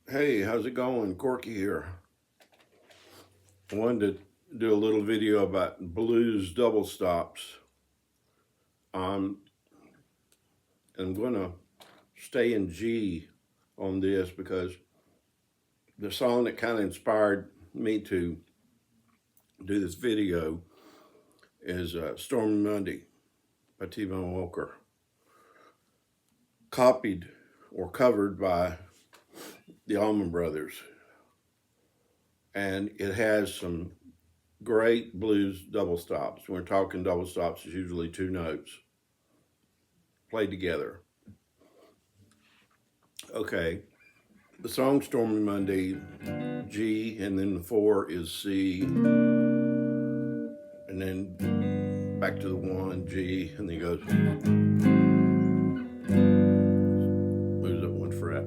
Hey, how's it going? Corky here. I wanted to do a little video about blues double stops. I'm going to stay in G on this because the song that kind of inspired me to do this video is Stormy Monday by T-Bone Walker, copied or covered by the Allman Brothers. And it has some great blues double stops. When we're talking double stops, it's usually two notes played together. Okay, the song Stormy Monday, G, and then the 4 is C, and then back to the 1, G, and then he goes, moves up 1 fret,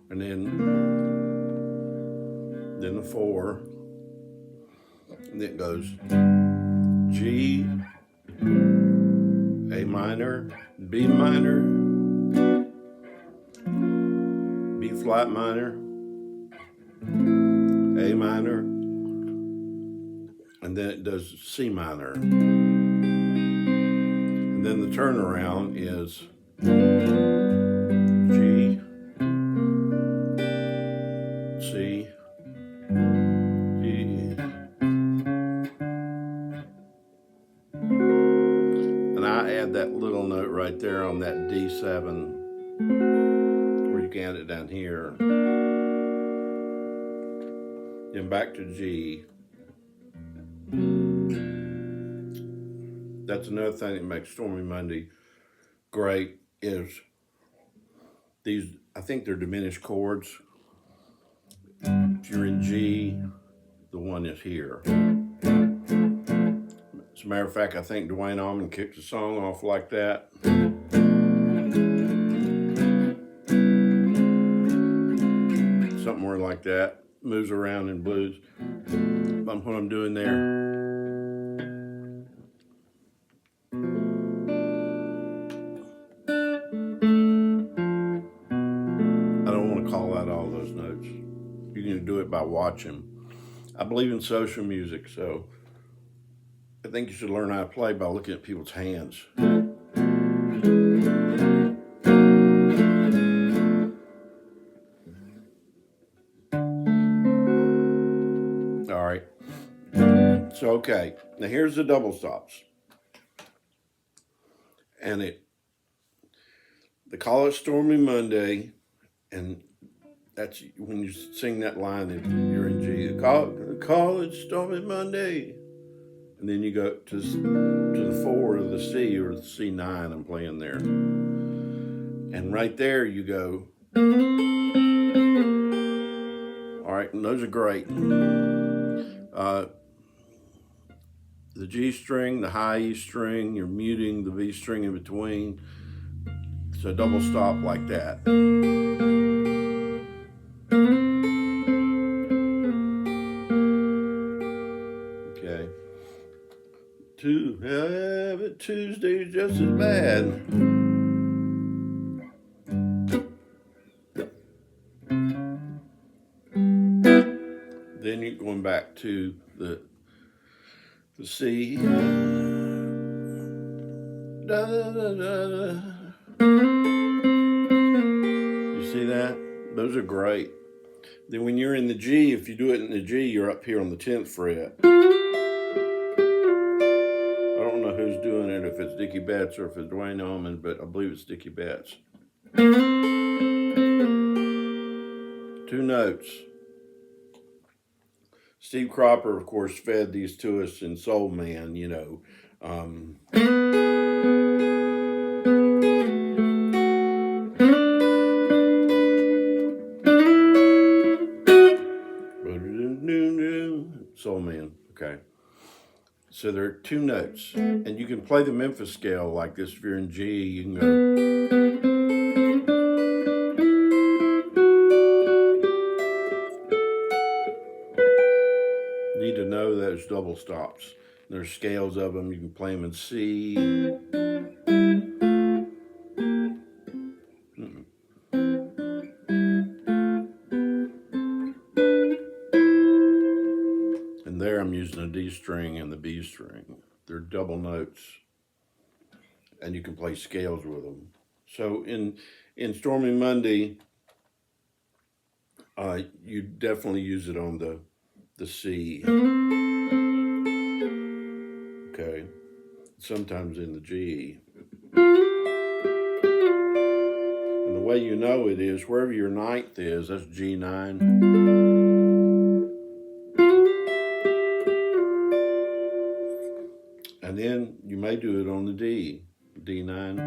and then the 4, and then it goes G, A minor, B minor, B flat minor, A minor, and then it does C minor. And then the turnaround is G, C, G, and I add that little note right there on that D7, where you can add it down here. Then back to G. That's another thing that makes Stormy Monday great is these, I think they're diminished chords. If you're in G, the 1 is here. As a matter of fact, I think Dwayne Allman kicked the song off like that. Somewhere like that. Moves around in blues. That's what I'm doing there. I don't want to call out all those notes. You can do it by watching. I believe in social music, so I think you should learn how to play by looking at people's hands. All right. So, okay. Now here's the double stops. And they call it Stormy Monday, and that's when you sing that line and you're in G. Call it Stormy Monday. And then you go to the 4 or the C or the C9 I'm playing there. And right there you go. All right, and those are great. The G string, the high E string, you're muting the B string in between. So double stop like that. Okay. But Tuesday's just as bad. Then you're going back to the C. Da, da, da, da. You see that? Those are great. Then when you're in the G, if you do it in the G, you're up here on the 10th fret. I don't know who's doing it, if it's Dickie Betts or if it's Dwayne Allman, but I believe it's Dickie Betts. 2 notes. Steve Cropper, of course, fed these to us in Soul Man, you know. Soul Man, okay. So there are 2 notes, and you can play the Memphis scale like this. If you're in G, you can go. Need to know those double stops. There's scales of them. You can play them in C. using the D string and the B string. They're double notes, and you can play scales with them. So in Stormy Monday, you definitely use it on the C. Okay, sometimes in the G. And the way you know it is wherever your ninth is, that's G9. And then you may do it on the D, D9.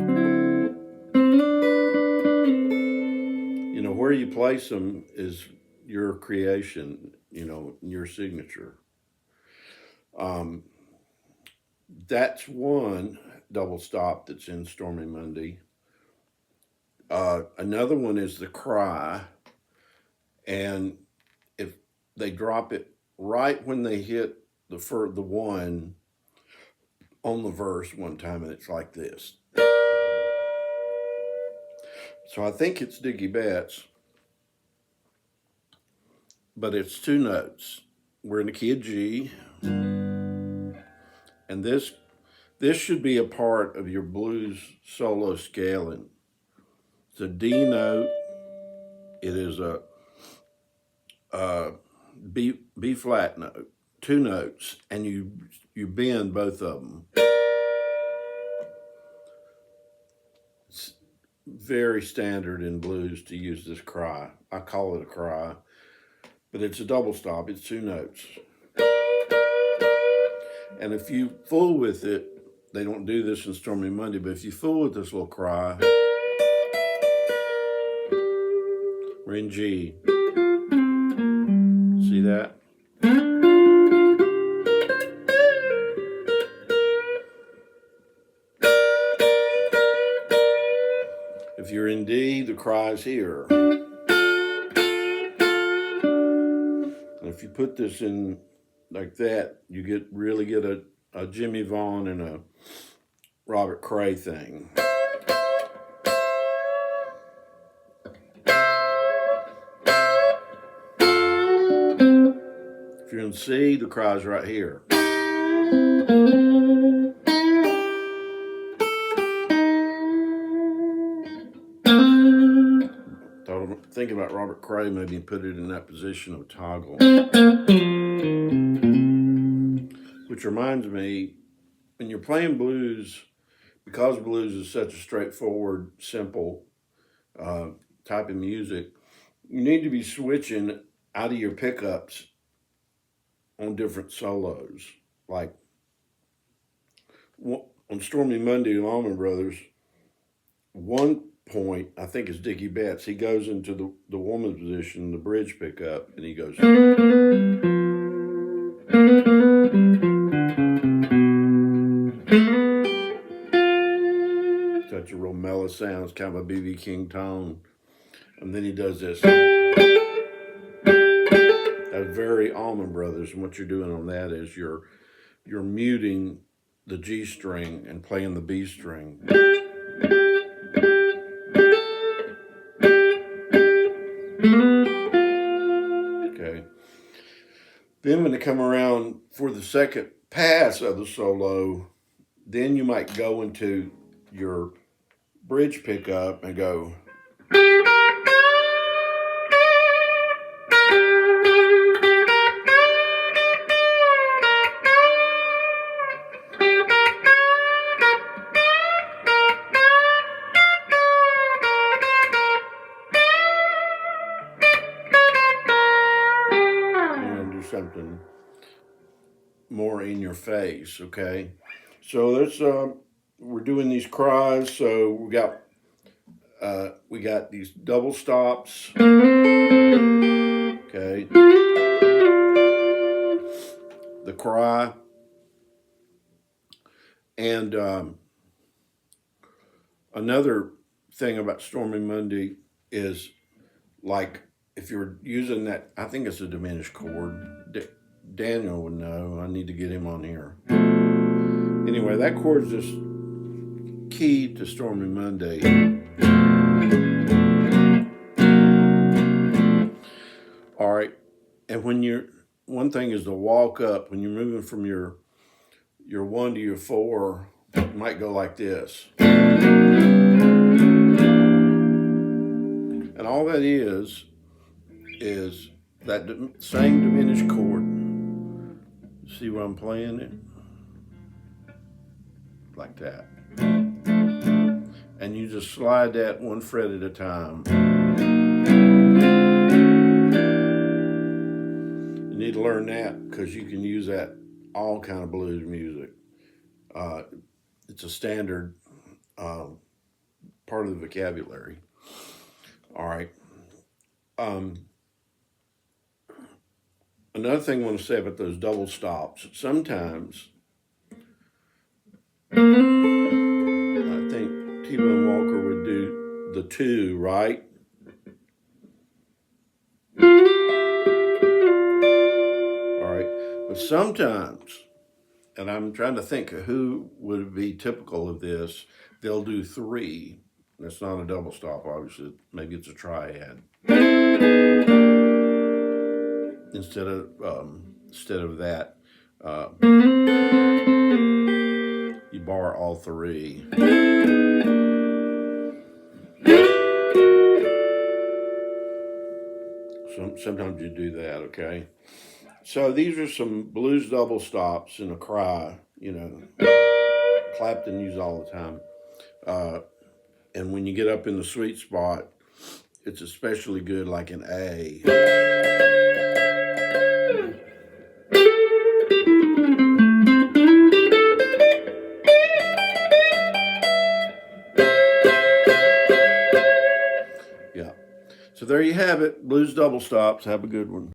You know, where you place them is your creation, you know, your signature. That's one double stop that's in Stormy Monday. Another one is the cry. And if they drop it right when they hit the one on the verse one time, and it's like this. So I think it's Dickie Betts, but it's two notes. We're in the key of G, and this should be a part of your blues solo scaling. It's a D note. It is a B flat note, two notes, and you bend both of them. It's very standard in blues to use this cry. I call it a cry, but it's a double stop. It's two notes. And if you fool with it, they don't do this in Stormy Monday, but if you fool with this little cry, we're in G. See that? If you're in D, the cry's here. And if you put this in like that, you really get a Jimmy Vaughan and a Robert Cray thing. If you're in C, the cry's right here. Thinking about Robert Cray, maybe put it in that position of toggle. Which reminds me, when you're playing blues, because blues is such a straightforward, simple type of music, you need to be switching out of your pickups on different solos. Like on Stormy Monday, Allman Brothers, one point, I think it's Dickie Betts, he goes into the woman's position, the bridge pickup, and he goes. Such a real mellow sound, it's kind of a B.B. King tone. And then he does this. That's very Allman Brothers, and what you're doing on that is you're muting the G string and playing the B string. Okay. Then when they come around for the second pass of the solo, then you might go into your bridge pickup and go. Something more in your face, okay? So let's we're doing these cries. So we got these double stops, okay? The cry, and another thing about Stormy Monday is like. If you're using that, I think it's a diminished chord. Daniel would know. I need to get him on here. Anyway, that chord's just key to Stormy Monday. All right, and when you're one thing is to walk up when you're moving from your 1 to your 4. You might go like this. And all that is that same diminished chord. See where I'm playing it? Like that. And you just slide that 1 fret at a time. You need to learn that because you can use that all kind of blues music. It's a standard part of the vocabulary. All right. Another thing I want to say about those double stops, sometimes I think T-Bone Walker would do the 2, right? All right. But sometimes, and I'm trying to think of who would be typical of this, they'll do 3. That's not a double stop, obviously. Maybe it's a triad. Instead of that, you bar all 3. Sometimes you do that, okay? So these are some blues double stops in a cry, you know, Clapton used all the time. And when you get up in the sweet spot, it's especially good like in A. Yeah. So there you have it. Blues double stops. Have a good one.